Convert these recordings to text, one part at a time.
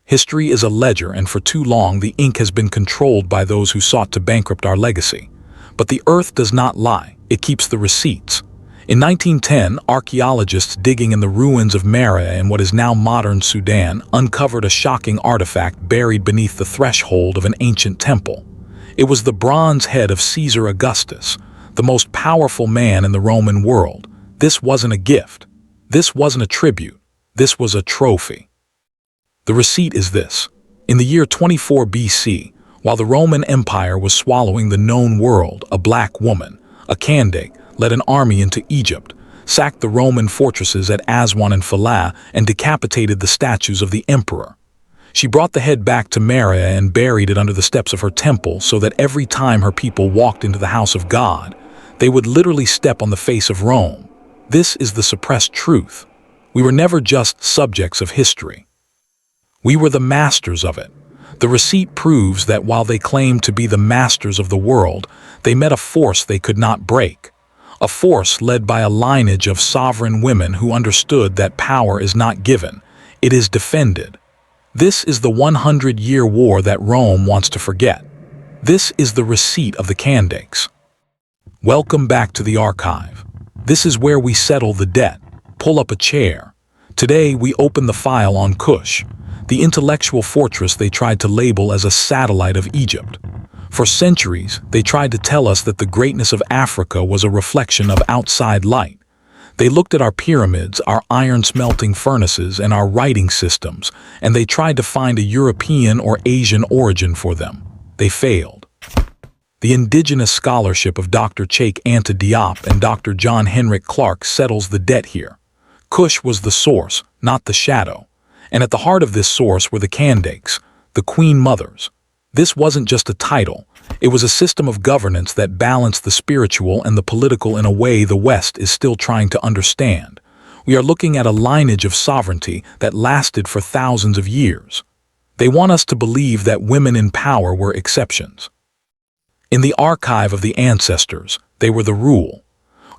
History is a ledger, and for too long the ink has been controlled by those who sought to bankrupt our legacy. But the earth does not lie, it keeps the receipts. In 1910, archaeologists digging in the ruins of Meraa in what is now modern Sudan uncovered a shocking artifact buried beneath the threshold of an ancient temple. It was the bronze head of Caesar Augustus, the most powerful man in the Roman world. This wasn't a gift. This wasn't a tribute. This was a trophy. The receipt is this. In the year 24 BC, while the Roman Empire was swallowing the known world, a black woman, a Kandake, led an army into Egypt, sacked the Roman fortresses at Aswan and Falah, and decapitated the statues of the emperor. She brought the head back to Meraa and buried it under the steps of her temple so that every time her people walked into the house of God, they would literally step on the face of Rome. This is the suppressed truth. We were never just subjects of history. We were the masters of it. The receipt proves that while they claimed to be the masters of the world, they met a force they could not break. A force led by a lineage of sovereign women who understood that power is not given, it is defended. This is the 100-year war that Rome wants to forget. This is the receipt of the Kandakes. Welcome back to the archive. This is where we settle the debt. Pull up a chair. Today we open the file on Kush, the intellectual fortress they tried to label as a satellite of Egypt. For centuries, they tried to tell us that the greatness of Africa was a reflection of outside light. They looked at our pyramids, our iron-smelting furnaces, and our writing systems, and they tried to find a European or Asian origin for them. They failed. The indigenous scholarship of Dr. Cheikh Anta Diop and Dr. John Henrik Clarke settles the debt here. Kush was the source, not the shadow. And at the heart of this source were the Kandakes, the Queen Mothers. This wasn't just a title, it was a system of governance that balanced the spiritual and the political in a way the West is still trying to understand. We are looking at a lineage of sovereignty that lasted for thousands of years. They want us to believe that women in power were exceptions. In the archive of the ancestors, they were the rule.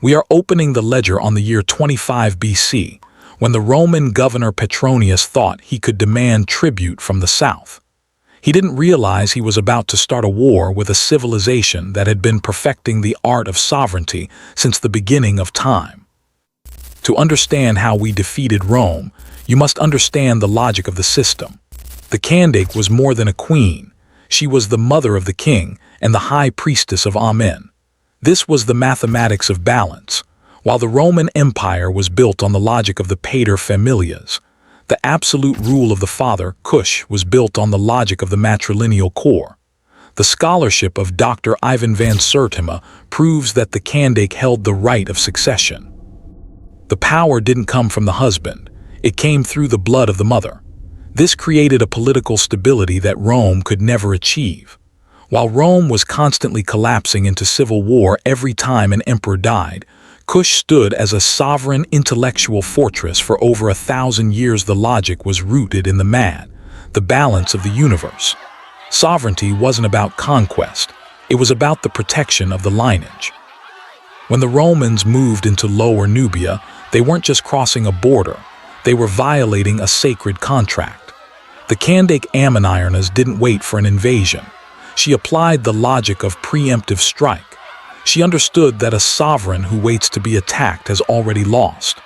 We are opening the ledger on the year 25 BC, when the Roman governor Petronius thought he could demand tribute from the south. He didn't realize he was about to start a war with a civilization that had been perfecting the art of sovereignty since the beginning of time. To understand how we defeated Rome, you must understand the logic of the system. The Kandake was more than a queen. She was the mother of the king and the high priestess of Amen. This was the mathematics of balance. While the Roman Empire was built on the logic of the pater familias, the absolute rule of the father, Kush, was built on the logic of the matrilineal core. The scholarship of Dr. Ivan van Sertima proves that the Kandake held the right of succession. The power didn't come from the husband, it came through the blood of the mother. This created a political stability that Rome could never achieve. While Rome was constantly collapsing into civil war every time an emperor died, Kush stood as a sovereign intellectual fortress for over 1,000 years. The logic was rooted in the balance of the universe. Sovereignty wasn't about conquest, it was about the protection of the lineage. When the Romans moved into Lower Nubia, they weren't just crossing a border, they were violating a sacred contract. The Kandake Amanirenas didn't wait for an invasion. She applied the logic of preemptive strike. She understood that a sovereign who waits to be attacked has already lost.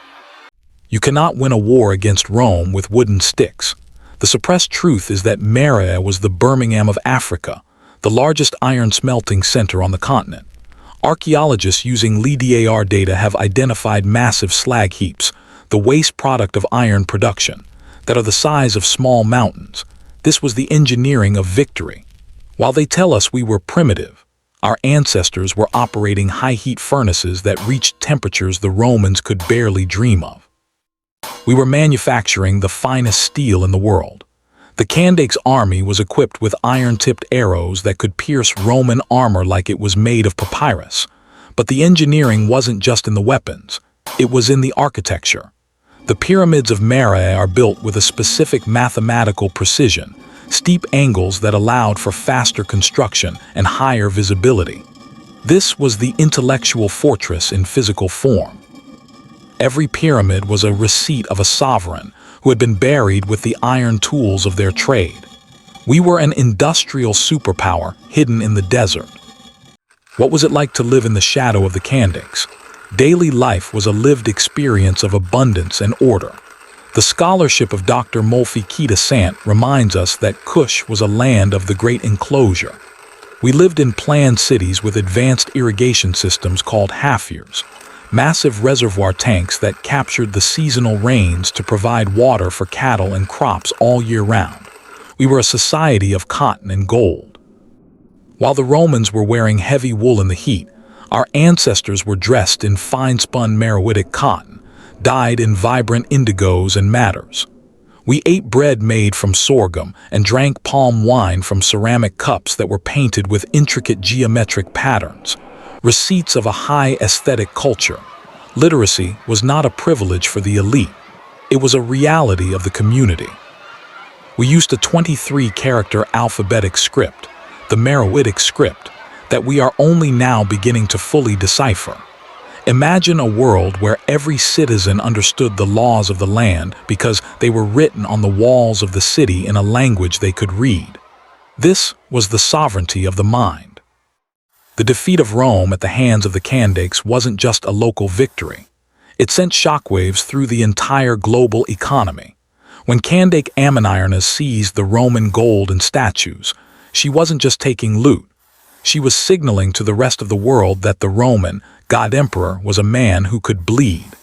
You cannot win a war against Rome with wooden sticks. The suppressed truth is that Meraa was the Birmingham of Africa, the largest iron smelting center on the continent. Archaeologists using LiDAR data have identified massive slag heaps, the waste product of iron production, that are the size of small mountains. This was the engineering of victory. While they tell us we were primitive, our ancestors were operating high-heat furnaces that reached temperatures the Romans could barely dream of. We were manufacturing the finest steel in the world. The Kandake's army was equipped with iron-tipped arrows that could pierce Roman armor like it was made of papyrus. But the engineering wasn't just in the weapons, it was in the architecture. The pyramids of Meraa are built with a specific mathematical precision, steep angles that allowed for faster construction and higher visibility. This was the intellectual fortress in physical form. Every pyramid was a receipt of a sovereign who had been buried with the iron tools of their trade. We were an industrial superpower hidden in the desert. What was it like to live in the shadow of the Kandakes? Daily life was a lived experience of abundance and order. The scholarship of Dr. Molfi Kita Sant reminds us that Kush was a land of the great enclosure. We lived in planned cities with advanced irrigation systems called hafirs, massive reservoir tanks that captured the seasonal rains to provide water for cattle and crops all year round. We were a society of cotton and gold. While the Romans were wearing heavy wool in the heat, our ancestors were dressed in fine-spun Meroitic cotton, dyed in vibrant indigos and matters. We ate bread made from sorghum and drank palm wine from ceramic cups that were painted with intricate geometric patterns, receipts of a high aesthetic culture. Literacy was not a privilege for the elite. It was a reality of the community. We used a 23-character alphabetic script, the Meroitic script, that we are only now beginning to fully decipher. Imagine a world where every citizen understood the laws of the land because they were written on the walls of the city in a language they could read. This was the sovereignty of the mind. The defeat of Rome at the hands of the Kandakes wasn't just a local victory. It sent shockwaves through the entire global economy. When Kandake Amanirenas seized the Roman gold and statues, she wasn't just taking loot. She was signaling to the rest of the world that the Roman God Emperor was a man who could bleed.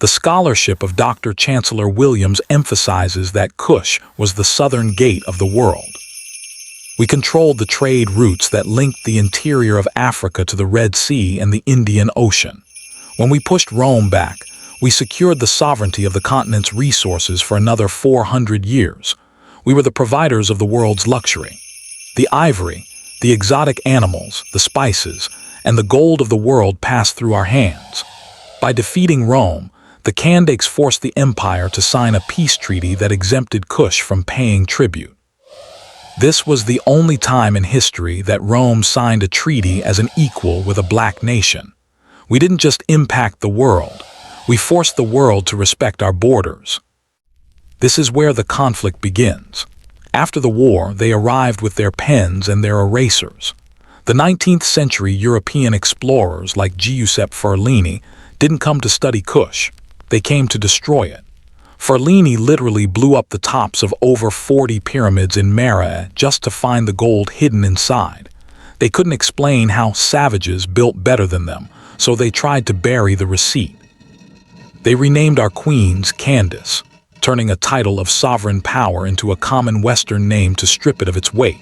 The scholarship of Dr. Chancellor Williams emphasizes that Kush was the southern gate of the world. We controlled the trade routes that linked the interior of Africa to the Red Sea and the Indian Ocean. When we pushed Rome back, we secured the sovereignty of the continent's resources for another 400 years. We were the providers of the world's luxury. The ivory, the exotic animals, the spices, and the gold of the world passed through our hands. By defeating Rome, the Kandakes forced the empire to sign a peace treaty that exempted Kush from paying tribute. This was the only time in history that Rome signed a treaty as an equal with a black nation. We didn't just impact the world, we forced the world to respect our borders. This is where the conflict begins. After the war, they arrived with their pens and their erasers. The 19th century European explorers like Giuseppe Ferlini didn't come to study Kush, they came to destroy it. Ferlini literally blew up the tops of over 40 pyramids in Mera just to find the gold hidden inside. They couldn't explain how savages built better than them, so they tried to bury the receipt. They renamed our queens Candace, turning a title of sovereign power into a common Western name to strip it of its weight.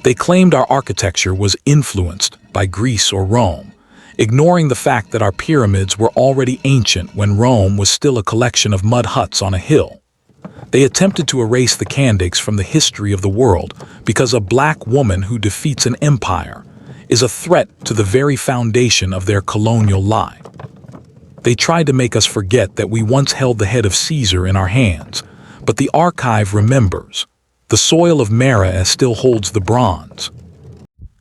They claimed our architecture was influenced by Greece or Rome, ignoring the fact that our pyramids were already ancient when Rome was still a collection of mud huts on a hill. They attempted to erase the Kandakes from the history of the world because a black woman who defeats an empire is a threat to the very foundation of their colonial lie. They tried to make us forget that we once held the head of Caesar in our hands, but the archive remembers. The soil of Mera still holds the bronze.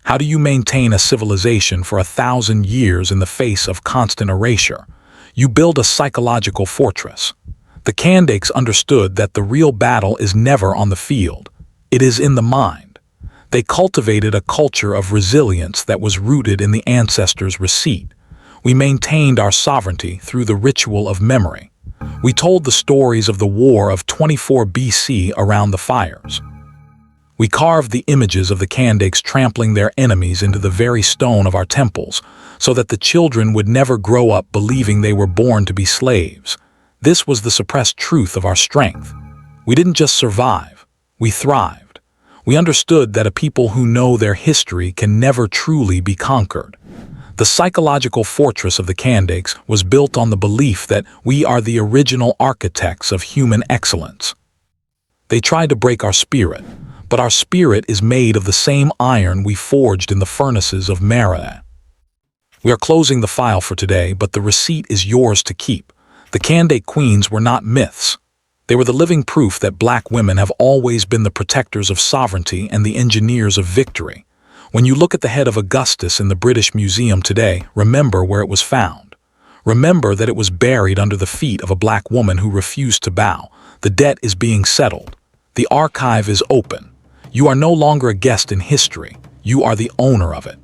How do you maintain a civilization for 1,000 years in the face of constant erasure? You build a psychological fortress. The Kandakes understood that the real battle is never on the field. It is in the mind. They cultivated a culture of resilience that was rooted in the ancestors' receipt. We maintained our sovereignty through the ritual of memory. We told the stories of the war of 24 BC around the fires. We carved the images of the Kandakes trampling their enemies into the very stone of our temples, so that the children would never grow up believing they were born to be slaves. This was the suppressed truth of our strength. We didn't just survive, we thrived. We understood that a people who know their history can never truly be conquered. The psychological fortress of the Kandakes was built on the belief that we are the original architects of human excellence. They tried to break our spirit, but our spirit is made of the same iron we forged in the furnaces of Mera. We are closing the file for today, but the receipt is yours to keep. The Kandake Queens were not myths. They were the living proof that black women have always been the protectors of sovereignty and the engineers of victory. When you look at the head of Augustus in the British Museum today, remember where it was found. Remember that it was buried under the feet of a black woman who refused to bow. The debt is being settled. The archive is open. You are no longer a guest in history. You are the owner of it.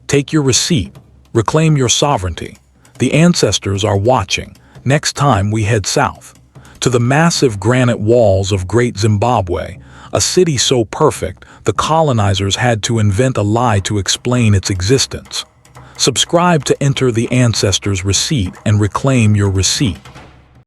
Take your receipt. Reclaim your sovereignty. The ancestors are watching. Next time we head south, to the massive granite walls of Great Zimbabwe, a city so perfect the colonizers had to invent a lie to explain its existence. Subscribe to enter the ancestors' receipt and reclaim your receipt.